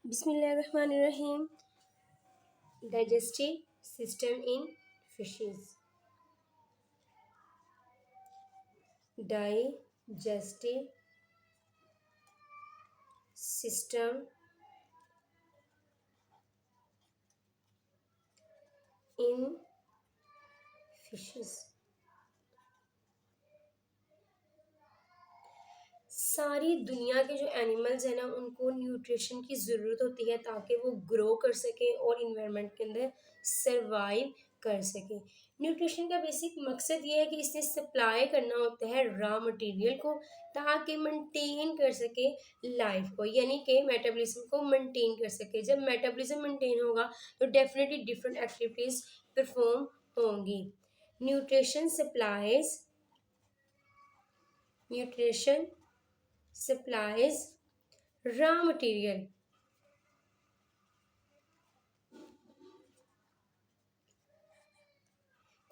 Bismillahirrahmanirrahim. Digestive system in fishes. Digestive system in fishes. सारी दुनिया के जो एनिमल्स हैं ना उनको न्यूट्रिशन की ज़रूरत होती है ताकि वो ग्रो कर सकें और इन्वायरमेंट के अंदर सरवाइव कर सकें। न्यूट्रिशन का बेसिक मकसद ये है कि इसने सप्लाई करना होता है रॉ मटेरियल को ताकि मेंटेन कर सके लाइफ को, यानी कि मेटाबॉलिज्म को मेंटेन कर सके। जब मेटाबॉलिज्म मेंटेन होगा तो डेफिनेटली डिफरेंट एक्टिविटीज़ परफॉर्म होंगी। Nutrition supplies nutrition supplies raw material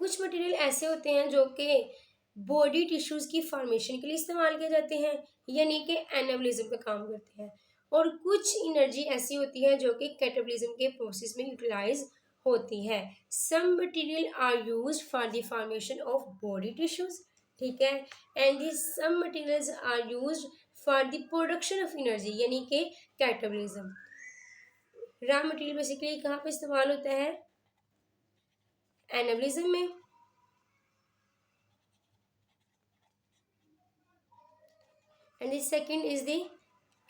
कुछ मटेरियल ऐसे होते हैं जो कि बॉडी टिश्यूज की फॉर्मेशन के लिए इस्तेमाल किए जाते हैं, यानी कि एनाबॉलिज्म का काम करते हैं। और कुछ एनर्जी ऐसी होती है जो कि कैटाबॉलिज्म के प्रोसेस में यूटिलाइज होती है। Some material are used for the formation of body tissues, ठीक है, and this some materials are used for the production of energy, यानी कि कैटाबॉलिज्म। रॉ मटेरियल बेसिकली कहाँ पे इस्तेमाल होता है? एनाबॉलिज्म में। And the second is the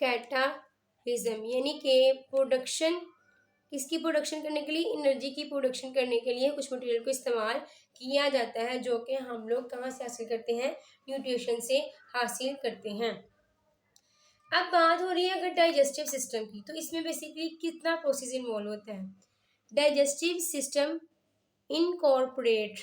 catabolism, यानी कि प्रोडक्शन, किसकी प्रोडक्शन करने के लिए? एनर्जी की प्रोडक्शन करने के लिए कुछ मटेरियल को इस्तेमाल किया जाता है जो कि हम लोग कहाँ से हासिल करते हैं? न्यूट्रिशन से हासिल करते हैं। अब बात हो रही है अगर डाइजेस्टिव सिस्टम की, तो इसमें बेसिकली कितना प्रोसेस इन्वॉल्व होता है? डाइजेस्टिव सिस्टम इनकॉर्पोरेट्स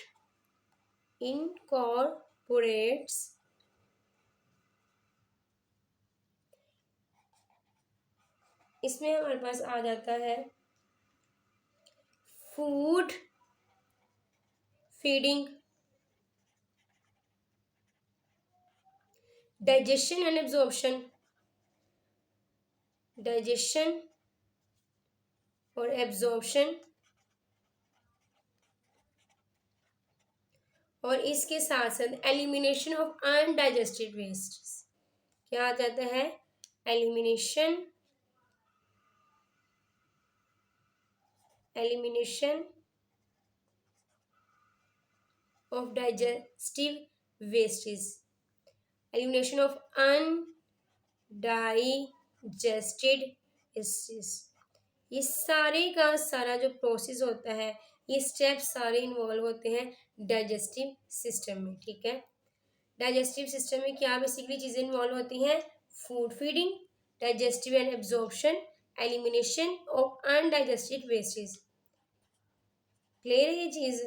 इसमें हमारे पास आ जाता है food feeding, digestion and absorption, digestion और एब्जॉर्प्शन, और इसके साथ साथ एलिमिनेशन ऑफ अनडाइजेस्टेड वेस्ट। क्या आ जाता है? Elimination of digestive wastes, elimination of undigested wastes। ये सारे का सारा जो प्रोसेस होता है, ये स्टेप सारे इन्वॉल्व होते हैं डाइजेस्टिव सिस्टम में, ठीक है। डाइजेस्टिव सिस्टम में क्या बेसिकली चीज़ें इन्वॉल्व होती हैं? Food feeding, digestive and absorption, elimination of undigested wastage. Clear है ये चीज़?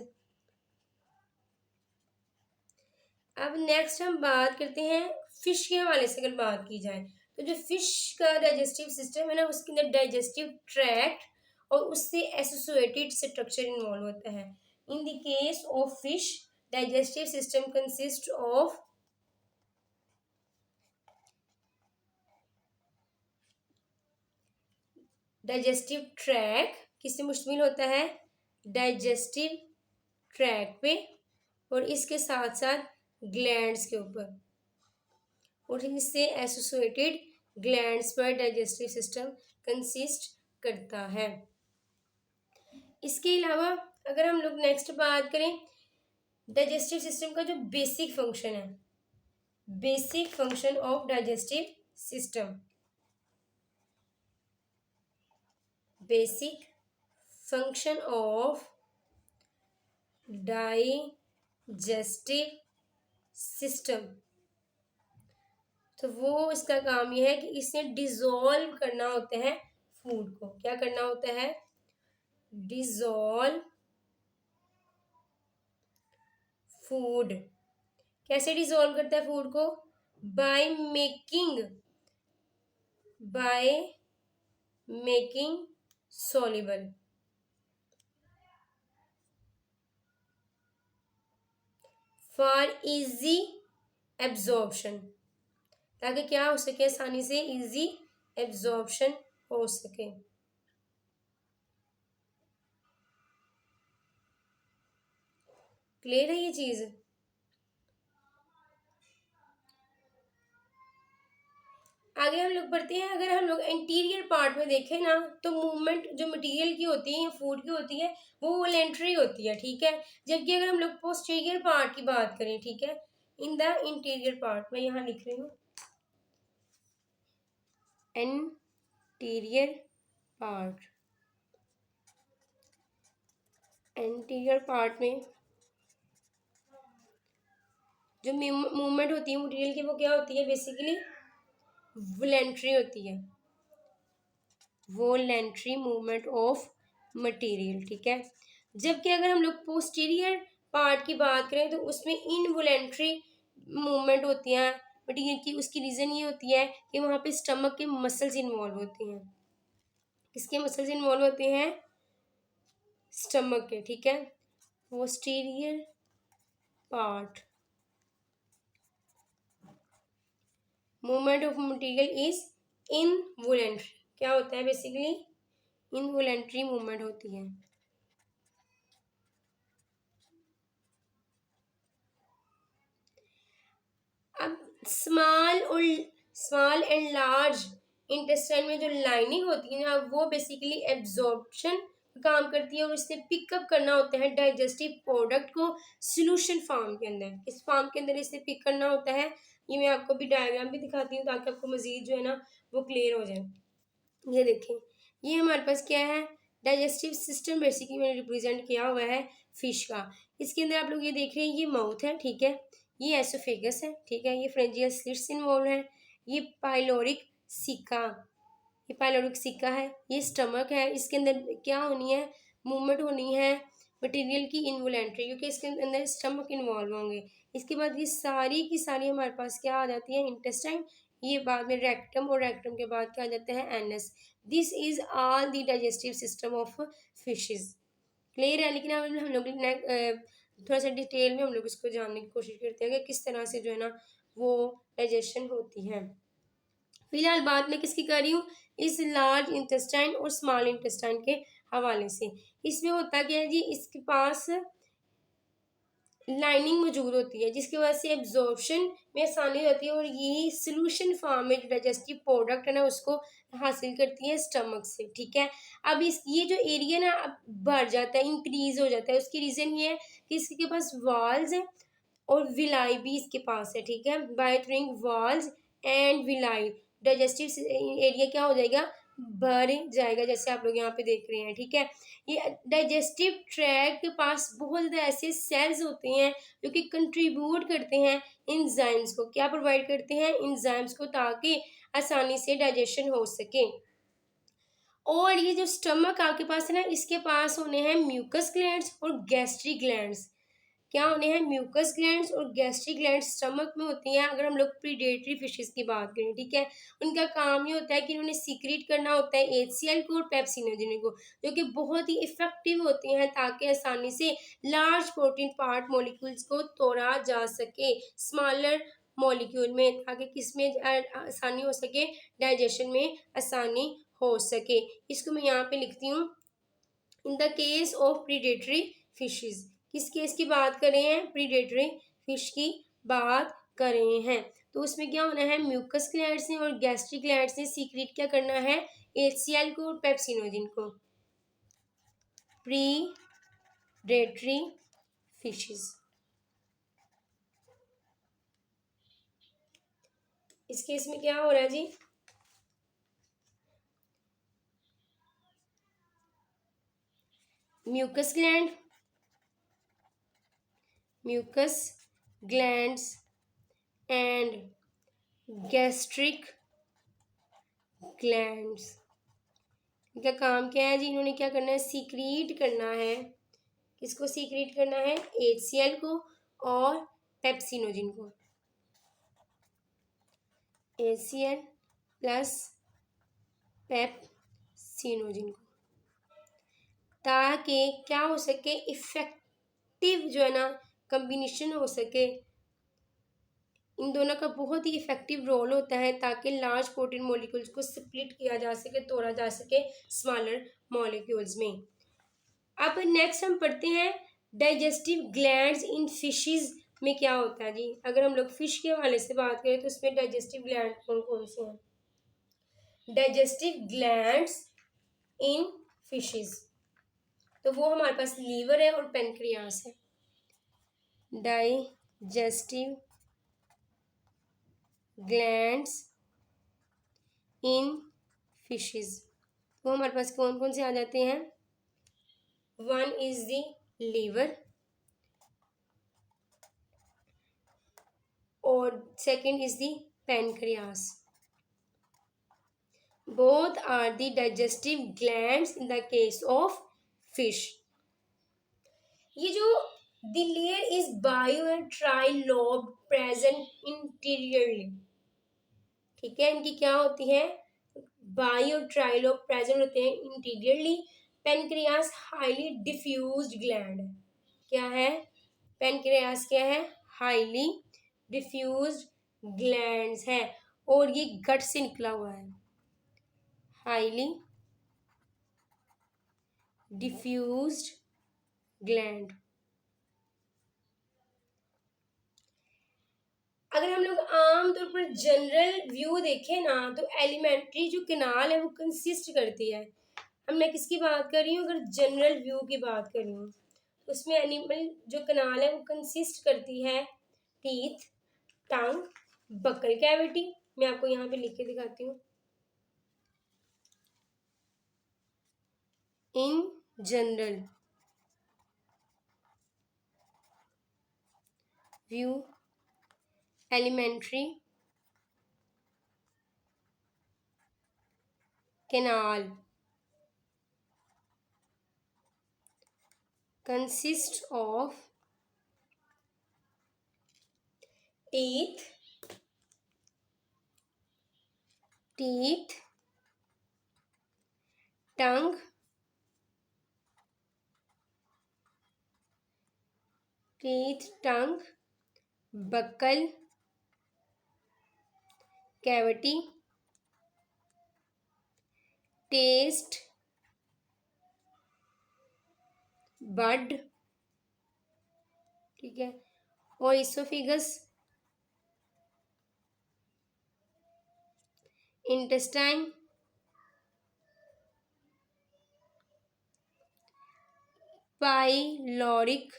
अब नेक्स्ट हम बात करते हैं फिश के हवाले से। अगर बात की जाए तो जो फिश का डाइजेस्टिव सिस्टम है ना, उसके अंदर डाइजेस्टिव ट्रैक्ट और उससे एसोसिएटेड स्ट्रक्चर इन्वॉल्व होता है। इन the case of fish, digestive system consist of digestive track, किससे मुश्तमिल होता है? डाइजेस्टिव ट्रैक पे, और इसके साथ साथ ग्लैंड्स के ऊपर, और इससे एसोसिएटेड ग्लैंड्स पर डाइजेस्टिव सिस्टम कंसिस्ट करता है। इसके अलावा अगर हम लोग नेक्स्ट बात करें डाइजेस्टिव सिस्टम का जो बेसिक फंक्शन है, basic function of digestive system, basic function of digestive system, तो वो इसका काम ये है कि इसे डिसॉल्व करना होता है फूड को। क्या करना होता है? Dissolve food. कैसे डिसॉल्व करता है फूड को? By making soluble, for easy absorption, ताकि क्या हो सके? आसानी से इजी एब्जॉर्प्शन हो सके। क्लियर है ये चीज़? आगे हम लोग बढ़ते हैं। अगर हम लोग इंटीरियर पार्ट में देखें ना, तो मूवमेंट जो मटेरियल की होती है या फूड की होती है वो वॉलेंट्री होती है, ठीक है। जबकि अगर हम लोग पोस्टीरियर पार्ट की बात करें, ठीक है, इन द इंटीरियर पार्ट, मैं यहाँ लिख रही हूँ इंटीरियर पार्ट। इंटीरियर पार्ट में जो मूवमेंट होती है मटेरियल की वो क्या होती है, बेसिकली वॉलेंट्री होती है, वॉलेंट्री मूवमेंट ऑफ मटेरियल, ठीक है। जबकि अगर हम लोग पोस्टीरियर पार्ट की बात करें तो उसमें इनवॉलेंट्री मूवमेंट होती हैं मटेरियल की। उसकी रीज़न ये होती है कि वहाँ पे स्टमक के मसल्स इन्वॉल्व होते हैं। किसके मसल्स इन्वॉल्व होते हैं? स्टमक के, ठीक है। Posterior part movement of material is involuntary. क्या होता है बेसिकली? इनवॉलेंट्री मूवमेंट होती है। अब स्मॉल एंड लार्ज इंटेस्टाइन में जो लाइनिंग होती है ना, वो बेसिकली एब्जॉर्प्शन काम करती है और इससे पिकअप करना होता है डाइजेस्टिव प्रोडक्ट को सॉल्यूशन फॉर्म के अंदर। इस फॉर्म के अंदर इसे पिक करना होता है। ये मैं आपको भी डायग्राम भी दिखाती हूँ ताकि आपको मजीद जो है ना वो क्लियर हो जाए। ये देखें, ये हमारे पास क्या है? डाइजेस्टिव सिस्टम बेसिकली मैंने रिप्रेजेंट किया हुआ है फिश का। इसके अंदर आप लोग ये देख रहे हैं, ये माउथ है, ठीक है, ये एसोफेगस है, ठीक है, ये फ्रेंजियल स्लिट्स इन्वॉल्व है, ये पाइलोरिक सिक्का, ये पाइलोरिक सिक्का है, ये स्टमक है। इसके अंदर क्या होनी है? मूवमेंट होनी है मटेरियल की इनवॉलेंट्री, क्योंकि इसके अंदर स्टमक इन्वॉल्व होंगे। इसके बाद ये सारी की सारी हमारे पास क्या आ जाती है? इंटेस्टाइन। ये बाद में रेक्टम, और रेक्टम के बाद क्या आ जाता है? Anus. This is all the digestive system of fishes. Clear है? लेकिन हम लोग थोड़ा सा डिटेल में हम लोग इसको जानने की कोशिश करते हैं कि किस तरह से जो है ना वो डाइजेशन होती है। फिलहाल बात मैं किसकी कर रही हूँ? इस लार्ज इंटेस्टाइन और स्मॉल इंटेस्टाइन के हवाले से। इसमें होता क्या है जी, इसके पास लाइनिंग मौजूद होती है जिसकी वजह से एब्जॉर्प्शन में आसानी होती है और यही सोल्यूशन फॉर्म में जो डाइजेस्टिव प्रोडक्ट है ना उसको हासिल करती है स्टमक से, ठीक है। अब इस ये जो एरिया ना अब बढ़ जाता है, इंक्रीज हो जाता है। उसकी रीज़न ये है कि इसके पास वाल्स है और विलाई भी इसके पास है, ठीक है। By throwing walls and villi digestive area क्या हो जाएगा? भर जाएगा, जैसे आप लोग यहाँ पे देख रहे हैं, ठीक है। ये डाइजेस्टिव ट्रैक्ट के पास बहुत ज़्यादा ऐसे सेल्स होते हैं जो कि कंट्रीब्यूट करते हैं इंजाइम्स को। क्या प्रोवाइड करते हैं? इंजाइम्स को, ताकि आसानी से डाइजेशन हो सके। और ये जो स्टमक आपके पास है ना, इसके पास होने हैं म्यूकस ग्लैंड्स और गैस्ट्रिक ग्लैंड्स। क्या होने हैं? म्यूकस ग्लैंड्स और गैस्ट्रिक ग्लैंड्स स्टमक में होती हैं। अगर हम लोग प्रीडेटरी फिशेस की बात करें, ठीक है, उनका काम ये होता है कि उन्होंने सीक्रेट करना होता है एचसीएल को और पेप्सिनोजेन को, जो कि बहुत ही इफेक्टिव होती हैं ताकि आसानी से लार्ज प्रोटीन पार्ट मॉलिक्यूल्स को तोड़ा जा सके स्मॉलर मॉलिक्यूल में, ताकि किसमें आसानी हो सके? डाइजेशन में आसानी हो सके। इसको मैं यहाँ पे लिखती हूँ, इन the case of predatory fishes. किस केस की बात कर रहे हैं? प्रीडेटरी फिश की बात कर रहे हैं। तो उसमें क्या होना है? म्यूकस ग्लैंड्स ने और गैस्ट्रिक ग्लैंड्स ने सीक्रेट क्या करना है? एचसीएल को और पेप्सिनोजिन को। प्रीडेटरी फिशेज, इस केस में क्या हो रहा है जी? Mucus gland, mucus glands and gastric glands, इनका काम क्या है जी? इन्होंने क्या करना है? सीक्रेट करना है। किसको सीक्रेट करना है? एचसीएल को और पेप्सिनोजिन को। एचसीएल प्लस पेप्सिनोजिन को, ताकि क्या हो सके? इफेक्टिव जो है ना कम्बिनेशन हो सके इन दोनों का बहुत ही इफेक्टिव रोल होता है ताकि लार्ज प्रोटीन मॉलिक्यूल्स को स्प्लिट किया जा सके, तोड़ा जा सके स्मॉलर मॉलिक्यूल्स में। अब नेक्स्ट हम पढ़ते हैं डाइजेस्टिव ग्लैंड्स इन फिशेस में क्या होता है जी। अगर हम लोग फिश के हवाले से बात करें तो उसमें डाइजेस्टिव ग्लैंड कौन कौन से हैं? डाइजेस्टिव ग्लैंड्स इन फिशेस, तो वो हमारे पास लीवर है और पेनक्रियास है। डाइजेस्टिव ग्लैंड्स इन फिशेस, वो हमारे पास कौन कौन से आ जाते हैं? वन इज द लीवर और second is the pancreas. Both are the digestive glands in the case of fish. ये जो the layer is bio and trilobe present interiorly, ठीक है, इनकी क्या होती है? बायो ट्राइलोब प्रेजेंट होते हैं interiorly. Pancreas highly diffused gland है। क्या है? पेनक्रियास क्या है? हाईली डिफ्यूज्ड ग्लैंड्स है और ये गट से निकला हुआ है। Highly diffused gland. अगर हम लोग आमतौर पर जनरल व्यू देखें ना तो एलिमेंट्री जो कैनाल है वो कंसिस्ट करती है। अब मैं किसकी बात कर रही हूँ? अगर जनरल व्यू की बात कर रही हूँ तो उसमें एनिमल जो कैनाल है वो कंसिस्ट करती है टीथ, टंग, बकल कैविटी। मैं आपको यहाँ पे लिख के दिखाती हूँ। In general view alimentary canal consist of teeth, tongue, buccal cavity, taste bud, ठीक है, और इसोफिगस, इंटेस्टाइन, पाइलोरिक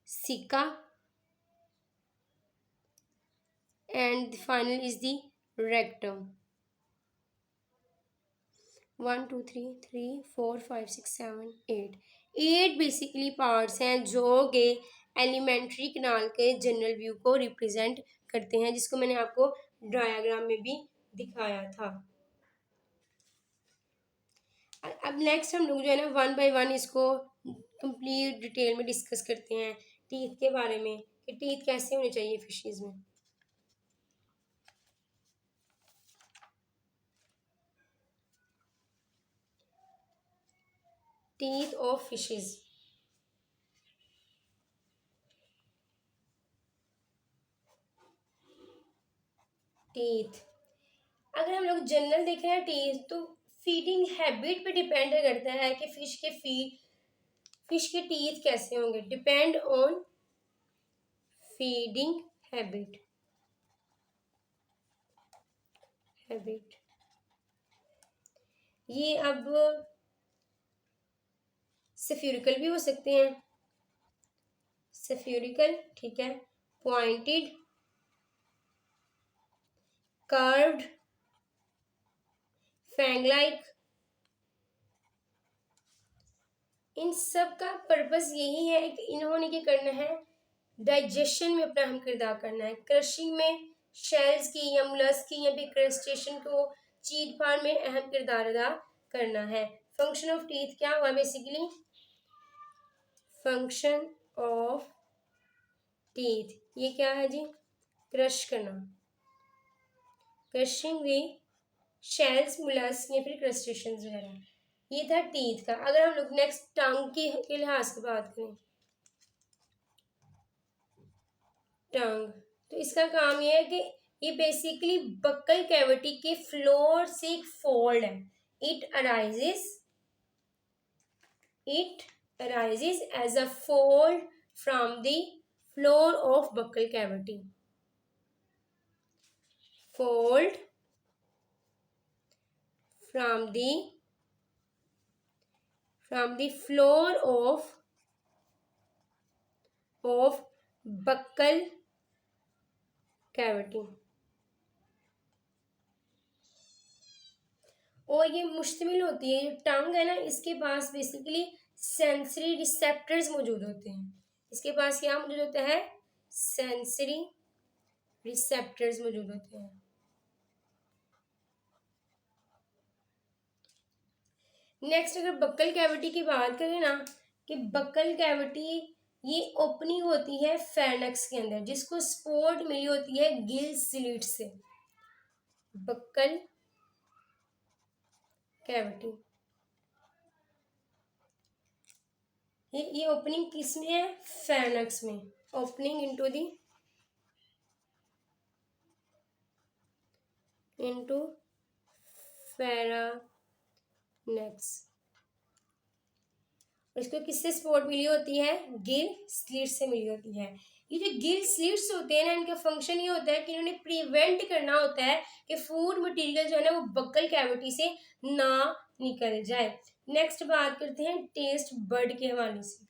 सिका, and the final is the rectum। 1 2 3 3 4 5 6 7 8 basically parts हैं जो कि एलिमेंट्री कैनाल के जनरल व्यू को रिप्रेजेंट करते हैं, जिसको मैंने आपको डायग्राम में भी दिखाया था। अब नेक्स्ट हम लोग जो है ना वन बाय वन इसको कंप्लीट डिटेल में डिस्कस करते हैं टीथ के बारे में कि टीथ कैसे होने चाहिए फिशेज में। Teeth of fishes. टीथ अगर हम लोग जनरल देख रहे हैं टीथ तो फीडिंग हैबिट पे डिपेंड करता है कि फिश के टीथ कैसे होंगे। Depend on feeding habit. ये अब सफ्यूरिकल भी हो सकते हैं। सफ्यूरिकल, ठीक है, पॉइंटेड, कर्व्ड, फैंग लाइक। इन सब का पर्पस यही है कि इन्होंने क्या करना है? डाइजेशन में अपना अहम किरदार करना है। क्रशिंग में शेल्स की या मुलस्क की या फिर क्रस्टेशियन को चीर फाड़ में अहम किरदार अदा करना है। फंक्शन ऑफ टीथ क्या हुआ बेसिकली? फंक्शन ऑफ टीथ ये क्या है जी? क्रश करना। क्रशिंग द शेल्स, मुलस्क या फिर क्रस्टेशियंस वगैरह। ये था टीथ का। अगर हम लोग नेक्स्ट टंग के लिहाज से बात करें, टंग तो इसका काम ये है कि ये बेसिकली बक्कल कैविटी के फ्लोर से एक फोल्ड है। It arises as a fold from the floor of buccal cavity. Fold from the floor of buccal cavity। और ये मुश्तमिल होती है, जो टंग है ना, इसके पास बेसिकली सेंसरी रिसेप्टर्स मौजूद होते हैं। इसके पास क्या मौजूद होता है? सेंसरी रिसेप्टर्स मौजूद होते हैं। नेक्स्ट अगर बक्कल कैविटी की बात करें ना, कि बक्कल कैविटी ये ओपनिंग होती है फेर्नक्स के अंदर, जिसको सपोर्ट मिली होती है गिल स्लिट से। बक्कल कैविटी ये ओपनिंग किस में है? फेर्नक्स में। Opening into pharynx. इसको किससे सपोर्ट मिली होती है? गिल स्लिट से मिली होती है। ये जो गिल स्लिट्स होते हैं ना, इनका फंक्शन ये होता है कि इन्होंने प्रिवेंट करना होता है कि फूड मटेरियल जो है ना वो बक्कल कैविटी से ना निकल जाए। नेक्स्ट बात करते हैं टेस्ट बर्ड के हवाले से।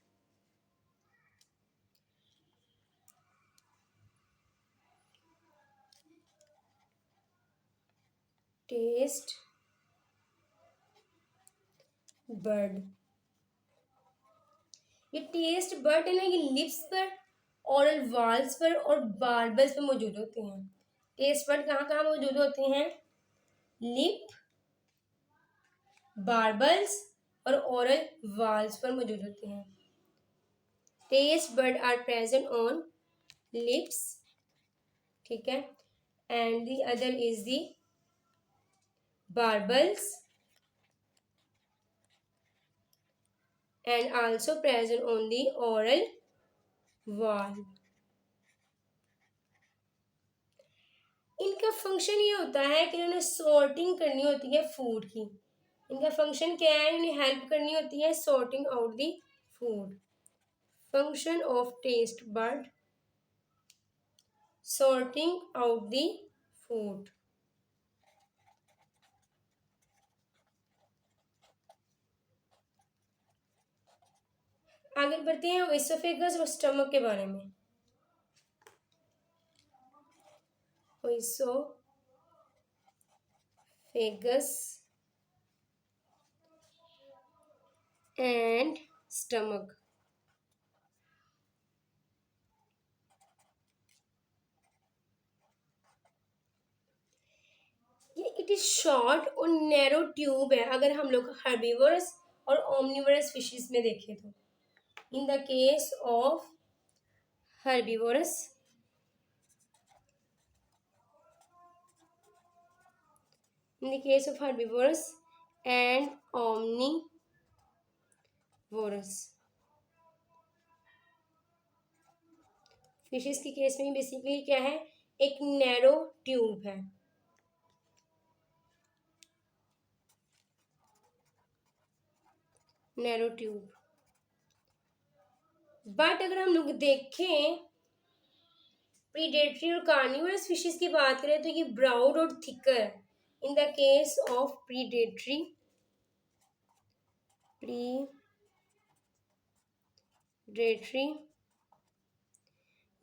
टेस्ट बर्ड, ये टेस्ट बर्ड है ना, ये लिप्स पर, ओरल वाल्स पर और बार्बल्स पर मौजूद होते हैं। टेस्ट बर्ड कहाँ कहाँ मौजूद होते हैं? लिप, बार्बल्स और ओरल वाल्स पर मौजूद होते हैं। Taste bud are present on lips, ठीक है, and the other is the barbels and also present on the oral wall। इनका फंक्शन ये होता है कि इन्होंने सॉर्टिंग करनी होती है फूड की। इनका फंक्शन क्या है? इन्हें हेल्प करनी होती है sorting out the food. Function of taste bud, sorting out the food. आगे बढ़ते हैं ओइसोफेगस और स्टमक के बारे में। Oesophagus and stomach. ये इट इज शॉर्ट और नैरो ट्यूब है अगर हम लोग हर्बीवोरस और ओमनिवोरस फिशेस में देखें तो। इन the case of herbivores and omnivorous fishes के केस में बेसिकली क्या है? एक नैरो ट्यूब है। Narrow tube. बट अगर हम लोग देखें प्रीडेटरी और कार्निवरस फिशेस की बात करें तो ये ब्राउड और thicker. In the case of predatory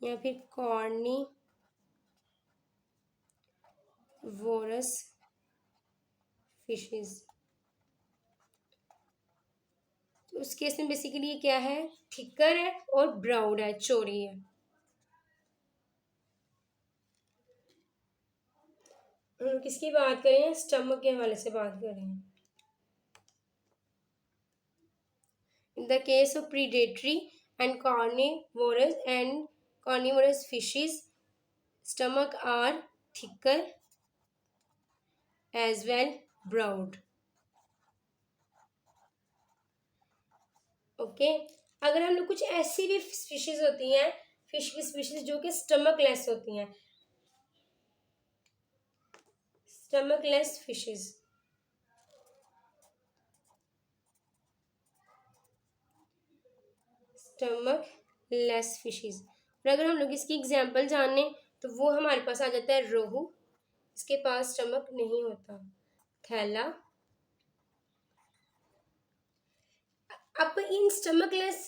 या फिर कार्निवोरस फिशेस, तो उस केस में बेसिकली ये क्या है? थिकर है और ब्राउड है, चौड़ी है। हम किसकी बात करें? स्टमक के हवाले से बात कर रहे हैं। In the case of predatory and carnivorous fishes, stomach are thicker as well broad. Okay, अगर हम लोग कुछ ऐसी भी फिशेस होती हैं फिश की स्पीशीज जो कि स्टमक लेस होती हैं, stomach less fishes. Stomach less fishes. और अगर हम लोग इसकी एग्जांपल जाने तो वो हमारे पास आ जाता है रोहू, इसके पास स्टमक नहीं होता। थैला। अब इन स्टमक लेस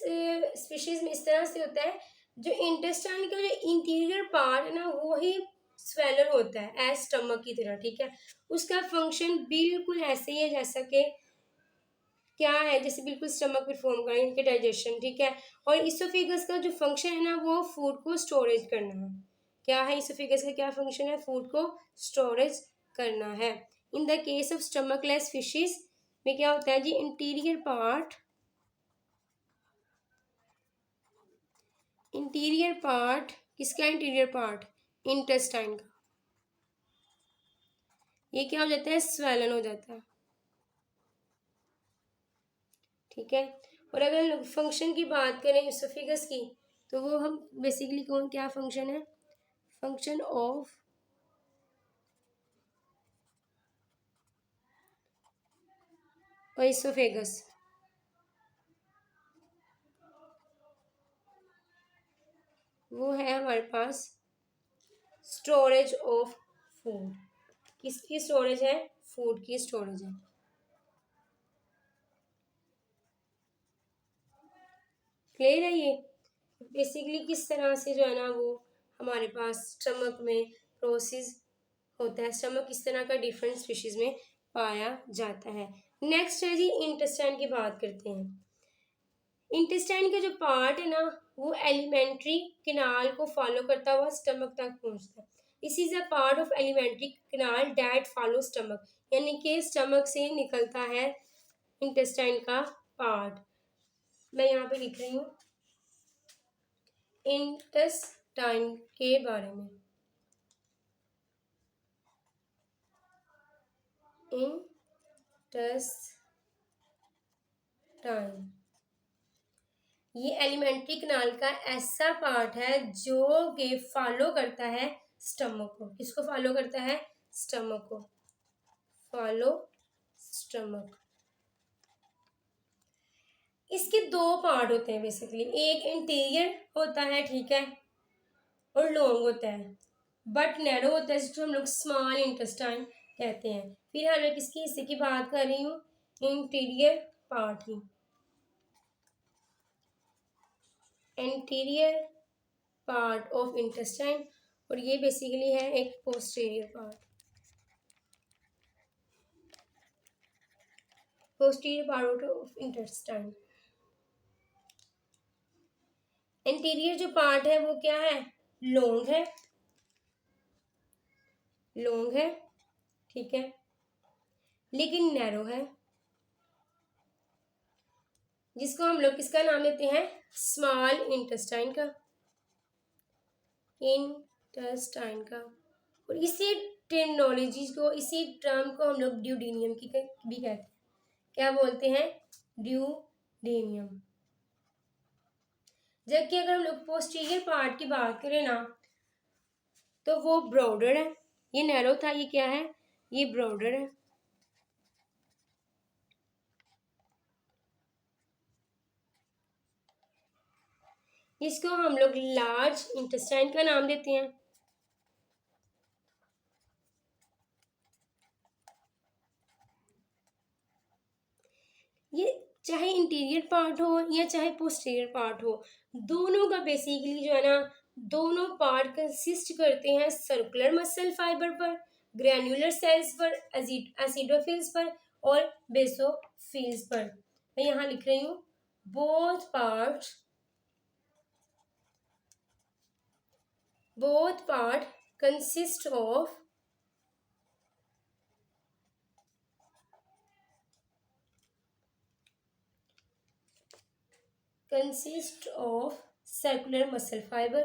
स्पीशीज में इस तरह से होता है, जो इंटेस्टाइन का जो इंटीरियर पार्ट है ना वो ही स्वेलर होता है एज स्टमक की तरह, ठीक है। उसका फंक्शन बिल्कुल ऐसे ही है जैसा कि क्या है, जैसे बिल्कुल स्टमक परफॉर्म करें इनके डाइजेशन, ठीक है। और इसोफेगस का जो फंक्शन है ना वो फूड को स्टोरेज करना है। क्या है इसोफेगस का, क्या फंक्शन है, फूड को स्टोरेज करना है। इन the case of stomach less fishes में क्या होता है जी, इंटीरियर पार्ट, इंटीरियर पार्ट किसका, इंटीरियर पार्ट इंटेस्टाइन का, ये क्या हो जाता है, स्वेलन हो जाता है, ठीक है। और अगर फंक्शन की बात करें इसोफेगस की, तो वो हम बेसिकली कौन, क्या फंक्शन है, फंक्शन ऑफ इसोफेगस, वो है हमारे पास स्टोरेज ऑफ फूड। किसकी स्टोरेज है, फूड की स्टोरेज है। क्लियर है ये, बेसिकली किस तरह से जो है ना वो हमारे पास स्टमक में प्रोसेस होता है, स्टमक किस तरह का डिफरेंट स्पीशीज में पाया जाता है। नेक्स्ट है जी इंटेस्टाइन की बात करते हैं। इंटेस्टाइन का जो पार्ट है ना वो एलिमेंट्री कैनाल को फॉलो करता हुआ स्टमक तक पहुंचता है। This is a part of alimentary canal that follow stomach, यानी कि स्टमक से निकलता है इंटेस्टाइन का पार्ट। मैं यहाँ पे लिख रही हूँ इंटेस्टाइन के बारे में। इंटेस्टाइन ये एलिमेंट्री कैनाल का ऐसा पार्ट है जो कि फॉलो करता है स्टमक को। किसको फॉलो करता है, स्टमक को, फॉलो स्टमक। इसके दो पार्ट होते हैं बेसिकली, एक इंटीरियर होता है, ठीक है, और लॉन्ग होता है, बट नैरो होता है जिसको हम लोग स्मॉल इंटेस्टाइन कहते हैं। फिर मैं किसकी हिस्से की बात कर रही हूँ, इंटीरियर पार्ट की, इंटीरियर पार्ट ऑफ इंटेस्टाइन। और ये बेसिकली है एक posterior part, posterior part of intestine. Interior जो पार्ट है वो क्या है, लॉन्ग है, लॉन्ग है, ठीक है, लेकिन नैरो है, जिसको हम लोग किसका नाम देते हैं, स्मॉल इंटेस्टाइन का, इंटेस्टाइन का। और इसी टर्मिनोलॉजी को, इसी टर्म को हम लोग ड्यूडेनियम की भी कहते हैं। क्या बोलते हैं, ड्यूडेनियम। जबकि अगर हम लोग पोस्टीरियर पार्ट की बात करें ना तो वो ब्रॉडर है, ये नैरो था, ये क्या है, ये ब्रॉडर है। इसको हम लोग लार्ज इंटेस्टाइन का नाम देते हैं। ये चाहे इंटीरियर पार्ट हो या चाहे पोस्टीरियर पार्ट हो, दोनों का बेसिकली जो है ना, दोनों पार्ट कंसिस्ट करते हैं सर्कुलर मसल फाइबर पर, ग्रैन्युलर सेल्स पर, एसिडोफिल्स पर और बेसोफिल्स पर। मैं यहाँ लिख रही हूँ both part consist of circular muscle fiber,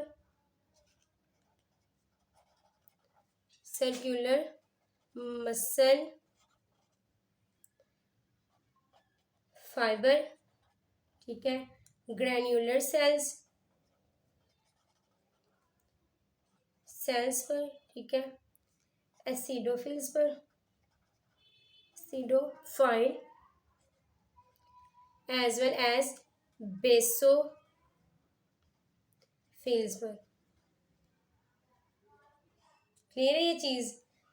circular muscle fiber, ठीक है, ग्रैन्युलर सेल्स सेल्स पर, ठीक है, एसिडोफिल्स पर, acidophil, as well as basophils पर। क्लियर है ये चीज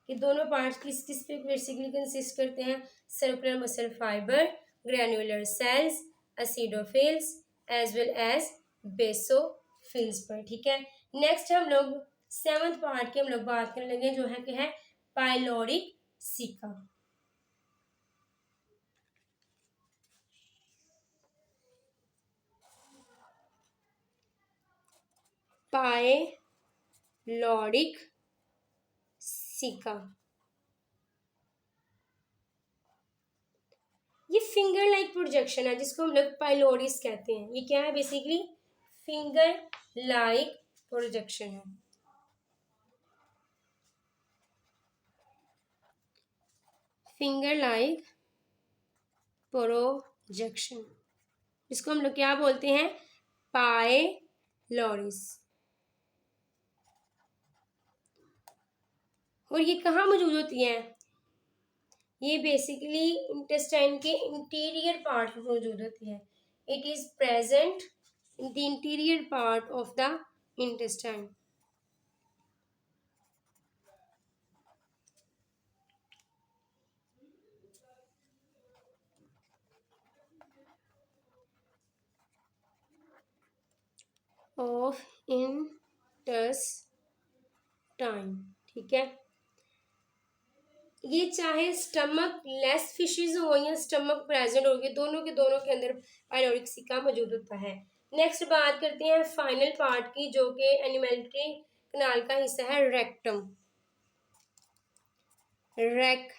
कि दोनों पार्ट्स किस किस पे बेसिकली कंसिस्ट करते हैं? Circular muscle fiber, granular cells, acidophils as well as basophils पर, ठीक है। नेक्स्ट हम लोग 7th पार्ट की हम लोग बात करने लगे जो है कि है पाइलोरिक सिका। पाइलोरिक सिका, ये फिंगर लाइक प्रोजेक्शन है जिसको हम लोग पाइलोरिस कहते हैं। ये क्या है? बेसिकली फिंगर लाइक प्रोजेक्शन है। फिंगर लाइक प्रोजेक्शन, इसको हम लोग क्या बोलते हैं? पाइलोरिस। और ये कहाँ मौजूद होती है? ये बेसिकली इंटेस्टाइन के इंटीरियर पार्ट में मौजूद होती है। It is present in the interior part of the intestine. Of intestine, ठीक है। ये चाहे स्टमक लेस फिशेज हो या स्टमक प्रेजेंट हो, ये दोनों के अंदर पाइलोरिक सिका मौजूद होता है। नेक्स्ट बात करते हैं फाइनल पार्ट की जो कि एनिमेलिट्री कनाल का हिस्सा है, रेक्टम। रेक्टम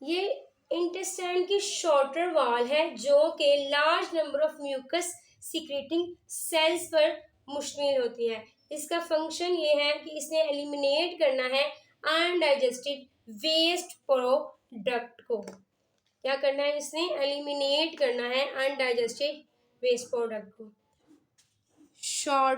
ये इंटेस्टाइन की शॉर्टर वॉल है जो कि large number of mucus secreting cells पर मुश्तमिल होती है। इसका फंक्शन ये है कि इसने एलिमिनेट करना है अनडाइजेस्टेड वेस्ट प्रोडक्ट को। क्या करना है? इसने एलिमिनेट करना है अनडाइजेस्टेड वेस्ट प्रोडक्ट को। शॉर्ट